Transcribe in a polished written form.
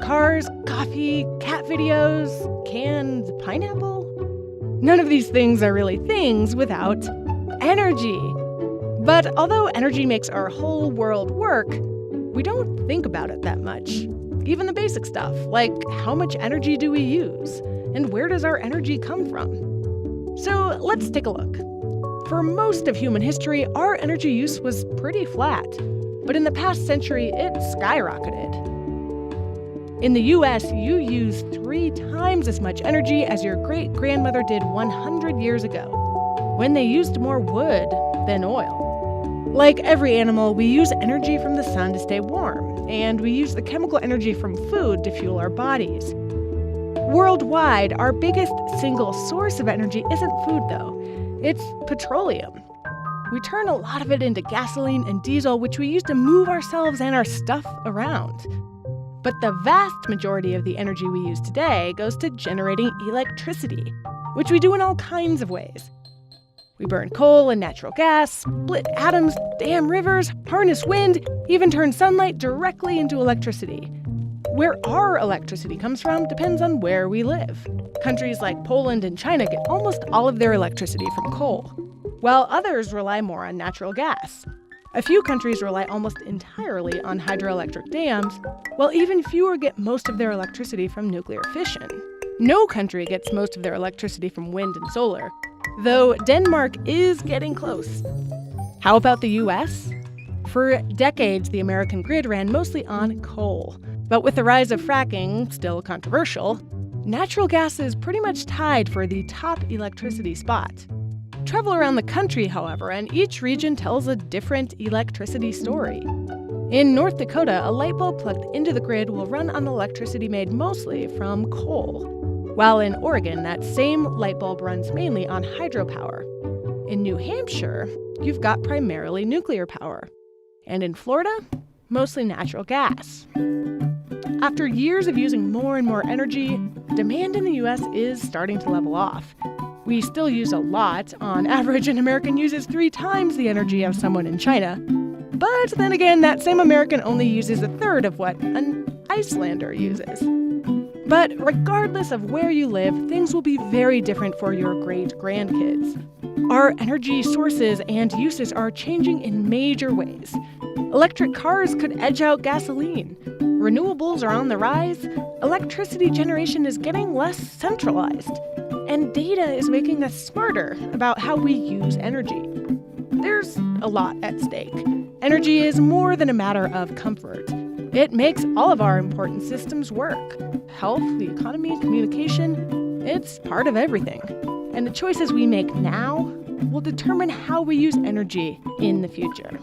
cars, coffee, cat videos, canned pineapple. None of these things are really things without energy. But although energy makes our whole world work, we don't think about it that much. Even the basic stuff, like how much energy do we use? And where does our energy come from? So let's take a look. For most of human history, our energy use was pretty flat. But in the past century, it skyrocketed. In the US, you use 3 times as much energy as your great-grandmother did 100 years ago, when they used more wood than oil. Like every animal, we use energy from the sun to stay warm, and we use the chemical energy from food to fuel our bodies. Worldwide, our biggest single source of energy isn't food, though. It's petroleum. We turn a lot of it into gasoline and diesel, which we use to move ourselves and our stuff around. But the vast majority of the energy we use today goes to generating electricity, which we do in all kinds of ways. We burn coal and natural gas, split atoms, dam rivers, harness wind, even turn sunlight directly into electricity. Where our electricity comes from depends on where we live. Countries like Poland and China get almost all of their electricity from coal, while others rely more on natural gas. A few countries rely almost entirely on hydroelectric dams, while even fewer get most of their electricity from nuclear fission. No country gets most of their electricity from wind and solar, though Denmark is getting close. How about the US? For decades, the American grid ran mostly on coal. But with the rise of fracking, still controversial, natural gas is pretty much tied for the top electricity spot. Travel around the country, however, and each region tells a different electricity story. In North Dakota, a light bulb plugged into the grid will run on electricity made mostly from coal, while in Oregon, that same light bulb runs mainly on hydropower. In New Hampshire, you've got primarily nuclear power. And in Florida, mostly natural gas. After years of using more and more energy, demand in the US is starting to level off. We still use a lot. On average, an American uses 3 times the energy of someone in China. But then again, that same American only uses 1/3 of what an Icelander uses. But regardless of where you live, things will be very different for your great-grandkids. Our energy sources and uses are changing in major ways. Electric cars could edge out gasoline. Renewables are on the rise. Electricity generation is getting less centralized. And data is making us smarter about how we use energy. There's a lot at stake. Energy is more than a matter of comfort. It makes all of our important systems work. Health, the economy, communication, it's part of everything. And the choices we make now will determine how we use energy in the future.